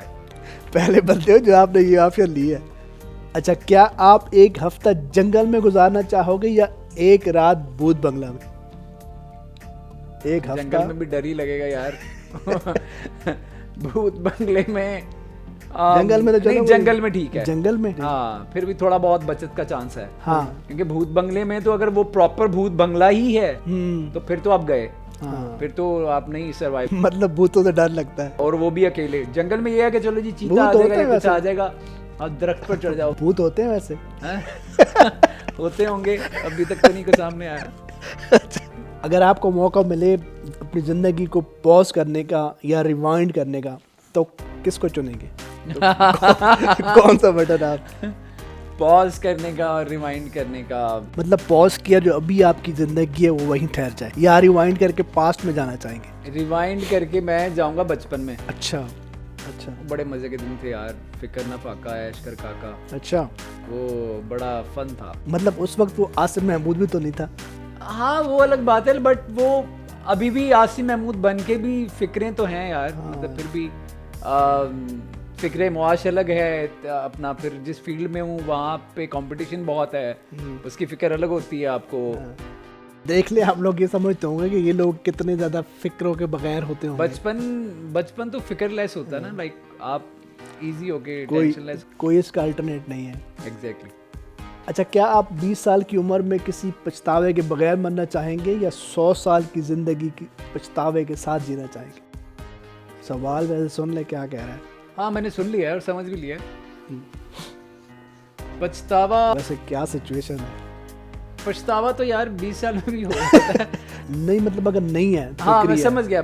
पहले बंदे हो जो आपने ये ऑप्शन ली है। अच्छा, क्या आप एक हफ्ता जंगल में गुजारना चाहोगे या एक रात भूत बंगला में? एक हफ्ता जंगल में भी डर ही लगेगा यार। भूत बंगले में जंगल में तो नहीं, जंगल में ठीक है, जंगल में हाँ फिर भी थोड़ा बहुत बचत का चांस है। हाँ, क्योंकि भूत बंगले में तो अगर वो प्रॉपर भूत बंगला ही है तो फिर तो आप गए। हाँ। फिर तो आप नहीं सर्वाइव। मतलब भूतों से डर लगता है, और वो भी अकेले। जंगल में ये है कि चलो जी चीता आ जाएगा या कुछ आ जाएगा, आप दरख्त पर चढ़ जाओ। भूत होते हैं वैसे? होते होंगे, अभी तक तो नहीं कुछ सामने आया। अगर आपको मौका मिले अपनी जिंदगी को पॉज करने का या रिवाइंड करने का, तो किसको चुनेंगे? कौन सा बटन आप? पॉज करने का और रिवाइंड करने का मतलब पॉज किया जो अभी आपकी जिंदगी है वो वहीं ठहर जाए, या रिवाइंड करके पास्ट में जाना चाहेंगे? रिवाइंड करके मैं जाऊंगा बचपन में। अच्छा अच्छा, बड़े मजे के दिन थे यार, फिकर ना फाका ऐश कर काका। अच्छा, वो बड़ा फन था। मतलब उस वक्त वो आसिम महमूद भी तो नहीं था? हाँ वो अलग बात है, बट वो अभी भी आसिम महमूद बन के भी फिक्रें तो हैं यार। मतलब फिर भी फिक्रे मुआश अलग है अपना। फिर जिस फील्ड में हूँ वहाँ पे कंपटीशन बहुत है, उसकी फिक्र अलग होती है आपको। देख ले, हम लोग ये समझते होंगे कि ये लोग कितने ज्यादा फिक्रों के बगैर होते होंगे। बचपन तो फिक्रलेस होता है ना, लाइक आप इजी होके टेंशनलेस। कोई इसका अल्टरनेट नहीं है। एग्जैक्टली। अच्छा, क्या आप 20 साल की उम्र में किसी पछतावे के बगैर मरना चाहेंगे या 100 साल की जिंदगी की पछतावे के साथ जीना चाहेंगे? सवाल वैसे सुन ले क्या कह रहा है। हाँ मैंने सुन लिया है और समझ भी लिया है। पछतावा, वैसे क्या सिचुएशन है? पछतावा तो यार 20 साल में भी हो सकता है। नहीं मतलब अगर नहीं है तो हाँ मैं समझ गया।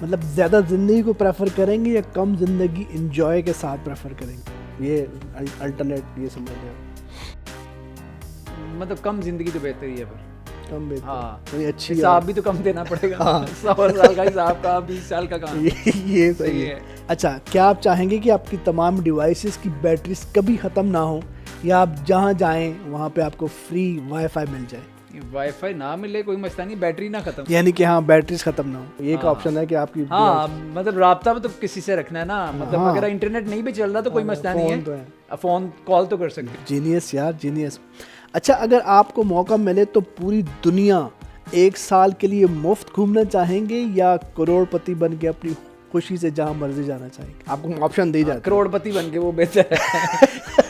मतलब ज्यादा जिंदगी को प्रेफर करेंगे या कम जिंदगी एंजॉय के साथ प्रेफर करेंगे? ये अल्टरनेट ये समझ रहे हो? मतलब कम जिंदगी तो बेहतर ही है, पर कम बेहतर। हाँ तो ये अच्छी हिसाब भी तो कम देना पड़ेगा। 100 साल का हिसाब का 20 साल का काम। ये सही है। अच्छा, क्या आप चाहेंगे कि आपकी तमाम डिवाइसेस की बैटरीज कभी ख़त्म ना हो, या आप जहाँ जाएं वहाँ पे आपको फ्री वाईफाई मिल जाए? वाईफाई ना मिले कोई मसला नहीं, बैटरी ना खत्म। यानी कि हाँ, बैटरीज खत्म ना हो। एक ऑप्शन है कि आपकी हाँ मतलब राब्ता तो किसी से रखना है ना। मतलब अगर इंटरनेट नहीं भी चल रहा तो कोई मसला नहीं है, फोन कॉल तो कर सकते। जीनियस यार, जीनियस। अच्छा, अगर आपको मौका मिले तो पूरी दुनिया 1 साल के लिए मुफ्त घूमना चाहेंगे या करोड़पति बन के अपनी खुशी से जहाँ मर्जी जाना चाहेंगे? आपको ऑप्शन दी जाती है। करोड़पति बन के वो बेहतर है।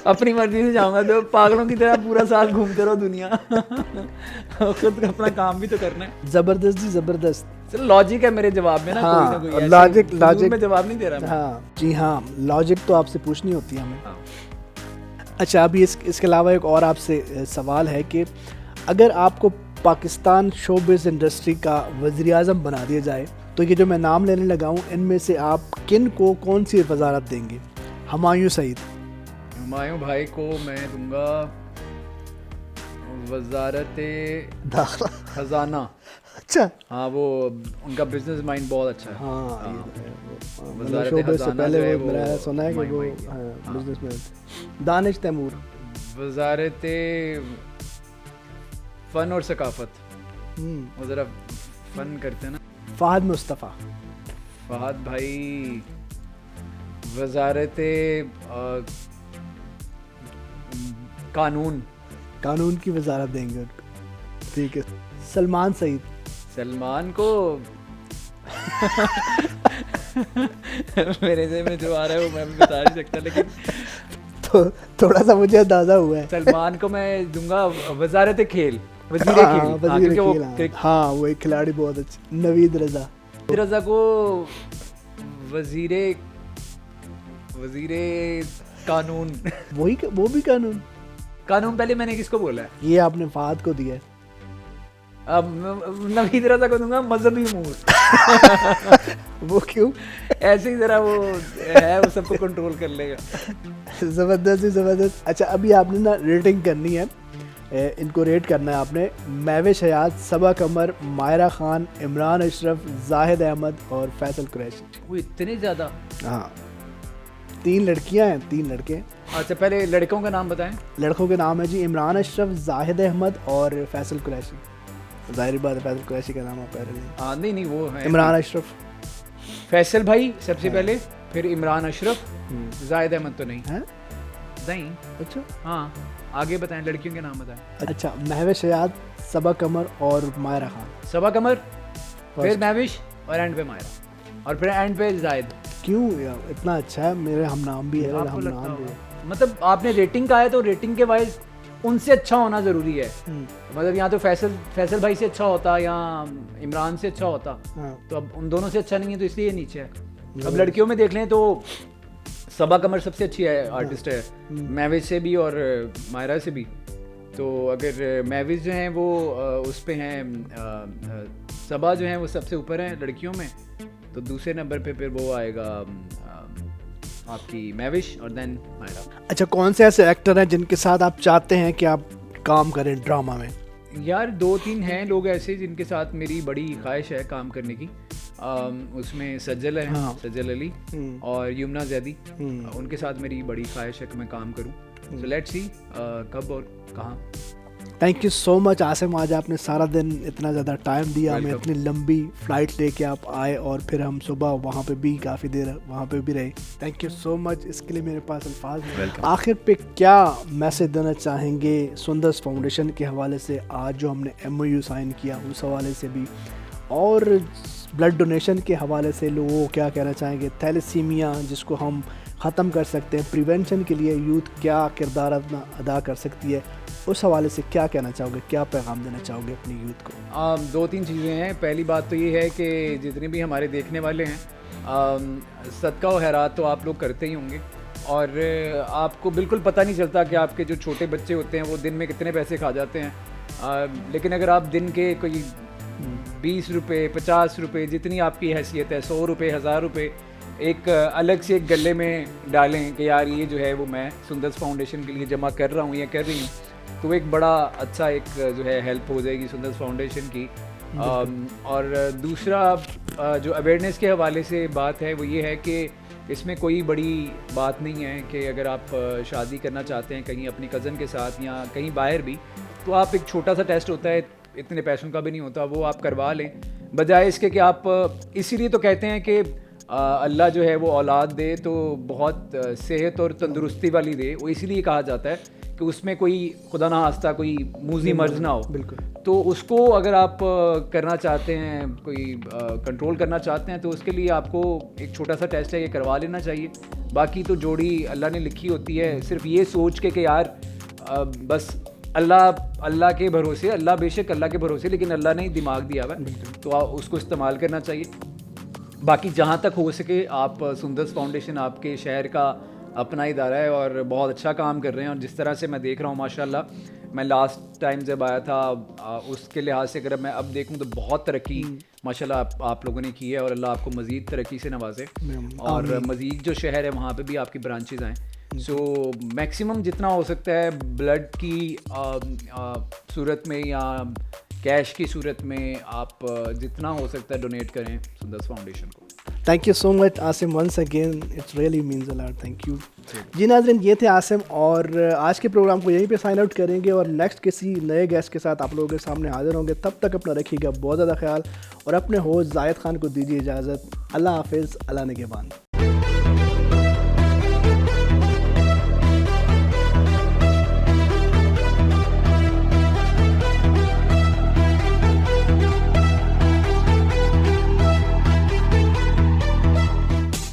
अपनी मर्जी से जाऊंगा तो पागलों की तरह पूरा साल घूमते रहो दुनिया। खुद का अपना काम भी तो करना है। जबरदस्त जी, जबरदस्त। चलो लॉजिक है मेरे जवाब में ना। हाँ, कोई ना कोई लॉजिक में जवाब नहीं दे रहा मैं। हाँ जी हाँ, लॉजिक तो आपसे पूछनी होती है हमें। अच्छा, अभी इसके अलावा एक और आपसे सवाल है कि अगर आपको पाकिस्तान शोबिज़ इंडस्ट्री का वज़ीर आज़म बना दिया जाए तो ये जो मैं नाम लेने लगा हूँ इनमें से आप किन को कौन सी वजारत देंगे? हुमायूं सईद। हुमायूं भाई को मैं दूंगा वजारत खजाना। अच्छा, हाँ वो उनका बिजनेस माइंड बहुत अच्छा है। हाँ, वजारत शोबिज़ से खजाना पहले जो है वो मेरा सुना है कि वो बिजनेसमैन। दानिश तैमूर। वजारत फन और सकाफत, वो जरा फन करते हैं ना। फहद मुस्तफ़ा। फहद भाई वजारत कानून की वजारत देंगे उनको, ठीक है। सलमान सईद। सलमान को मेरे से में जो आ रहा है वो मैं भी बता नहीं सकता, लेकिन तो थोड़ा सा मुझे अंदाजा हुआ है। सलमान को मैं दूंगा वजारत खेल, वजीर खेल। हाँ वो एक खिलाड़ी बहुत अच्छे। नवीद रजा को वजीरे कानून। वो भी कानून। पहले मैंने किसको बोला है? ये आपने फहद को दिया है। अब नवीद रजा को दूंगा मजहबी मूड। वो क्यों? ऐसे ही जरा वो है, वो सबको कंट्रोल कर लेगा। ज़बरदस्त ही ज़बरदस्त। अच्छा, अभी आपने ना रेटिंग करनी है, इनको रेट करना है आपने। महविश हयात, सबा कमर, मायरा खान, इमरान अशरफ, जाहिद अहमद और फैसल कुरैशी। वो इतने ज़्यादा? हाँ, 3 लड़कियां हैं, 3 लड़के हैं। अच्छा, पहले लड़कों का नाम बताएं। लड़कों के नाम है जी इमरान अशरफ, जाहिद अहमद और फैसल कुरैशी। ज़ाहिर बात है फैसल कुरैशी का नाम आप कह रहे हैं। हाँ, नहीं वो है इमरान अशरफ। फैसल भाई सबसे पहले, फिर इमरान अशरफ, जाहिद अहमद तो नहीं है? नहीं। अच्छा हाँ, आगे बताएं, लड़कियों के नाम बताएं। अच्छा, महविश हयात, सबा कमर और मायरा खान। सबा कमर, फिर महविश और एंड पे मायरा और फिर एंड पे जाहिद। क्यों यार, इतना अच्छा है, मेरे हम नाम भी है। आपको हम लगता नाम भी होगा। है। मतलब आपने रेटिंग का है तो रेटिंग के वाइज उनसे अच्छा होना ज़रूरी है। मतलब यहाँ तो फैसल भाई से अच्छा होता या इमरान से अच्छा होता, हाँ। तो अब उन दोनों से अच्छा नहीं है तो इसलिए नीचे है। अब लड़कियों में देख लें तो सबा कमर सबसे अच्छी है, आर्टिस्ट है, महविश से भी और मायरा से भी। तो अगर महविश जो हैं वो उस पे हैं, सबा जो हैं वो सबसे ऊपर हैं लड़कियों में, तो दूसरे नंबर पे फिर वो आएगा आपकी महविश और देन मायरा। अच्छा, कौन से ऐसे एक्टर हैं जिनके साथ आप चाहते हैं कि आप काम करें ड्रामा में? यार 2-3 हैं लोग ऐसे जिनके साथ मेरी बड़ी ख्वाहिश है काम करने की। उसमें सज्जल है, हाँ। सज्जल अली और यमुना जैदी, उनके साथ मेरी बड़ी ख्वाहिश है कि मैं काम करूं। सो लेट्स सी कब और कहाँ। Thank you so much Asim, आज आपने सारा दिन इतना ज़्यादा टाइम दिया हमें, इतनी लंबी फ़्लाइट लेके आप आए और फिर हम सुबह वहाँ पे भी काफ़ी देर वहाँ पे भी रहे। थैंक यू सो मच, इसके लिए मेरे पास अल्फाज नहीं। आखिर पे क्या मैसेज देना चाहेंगे सुंदर्स फाउंडेशन के हवाले से? आज जो हमने MOU साइन किया उस हवाले से भी, और ब्लड डोनेशन के हवाले से लोगों को क्या कहना चाहेंगे? थैलेसीमिया जिसको हम ख़त्म कर सकते हैं, प्रिवेंशन के लिए यूथ क्या किरदार अदा कर सकती है, उस हवाले से क्या कहना चाहोगे? क्या पैगाम देना चाहोगे अपनी यूथ को? 2-3 चीज़ें हैं। पहली बात तो ये है कि जितने भी हमारे देखने वाले हैं, सदका और खैरात तो आप लोग करते ही होंगे, और आपको बिल्कुल पता नहीं चलता कि आपके जो छोटे बच्चे होते हैं वो दिन में कितने पैसे खा जाते हैं। लेकिन अगर आप दिन के कोई 20 रुपये, 50 रुपये, जितनी आपकी हैसियत है, 100 रुपये, 1000 रुपये एक अलग से एक गले में डालें कि यार ये जो है वो मैं सुंदर्स फाउंडेशन के लिए जमा कर रहा हूँ या कर रही हूँ, तो एक बड़ा अच्छा एक जो है हेल्प हो जाएगी सुंदर्स फाउंडेशन की। और दूसरा जो अवेयरनेस के हवाले से बात है वो ये है कि इसमें कोई बड़ी बात नहीं है कि अगर आप शादी करना चाहते हैं कहीं अपनी कज़न के साथ या कहीं बाहर भी, तो आप एक छोटा सा टेस्ट होता है, इतने पैसों का भी नहीं होता, वो आप करवा लें, बजाय इसके कि आप इसीलिए तो कहते हैं कि अल्लाह जो है वो औलाद दे तो बहुत सेहत और तंदुरुस्ती वाली दे, वो इसीलिए कहा जाता है कि उसमें कोई खुदा ना खास्ता कोई मूजी मर्ज ना हो। बिल्कुल। तो उसको अगर आप करना चाहते हैं, कोई कंट्रोल करना चाहते हैं, तो उसके लिए आपको एक छोटा सा टेस्ट है, ये करवा लेना चाहिए। बाकी तो जोड़ी अल्लाह ने लिखी होती है, सिर्फ ये सोच के कि यार बस अल्लाह के भरोसे, अल्लाह बेशक अल्लाह के भरोसे, लेकिन अल्लाह ने दिमाग दिया हुआ है तो उसको इस्तेमाल करना चाहिए। बाकी जहाँ तक हो सके आप सुंदर्स फाउंडेशन आपके शहर का अपना इदारा है और बहुत अच्छा काम कर रहे हैं, और जिस तरह से मैं देख रहा हूँ माशाल्लाह, मैं लास्ट टाइम जब आया था उसके लिहाज से अगर मैं अब देखूँ तो बहुत तरक्की माशाल्लाह आप लोगों ने की है, और अल्लाह आपको मज़ीद तरक्की से नवाजे और मज़ीद जो शहर है वहाँ पे भी आपकी ब्रांचेज़ आएँ। सो मैक्सिमम जितना हो सकता है ब्लड की सूरत में या कैश की सूरत में आप जितना हो सकता है डोनेट करें सुंदर्स फाउंडेशन को। Thank you so much Asim, once again it's really means a lot, thank you. जी नाज़रीन, ये थे आसिम, और आज के प्रोग्राम को यहीं पे साइन आउट करेंगे और नेक्स्ट किसी नए गेस्ट के साथ आप लोगों के सामने हाजिर होंगे। तब तक अपना रखिएगा बहुत ज़्यादा ख्याल और अपने होस्ट जाहिद खान को दीजिए इजाज़त। अल्लाह हाफिज़, अल्लाह निगहबान।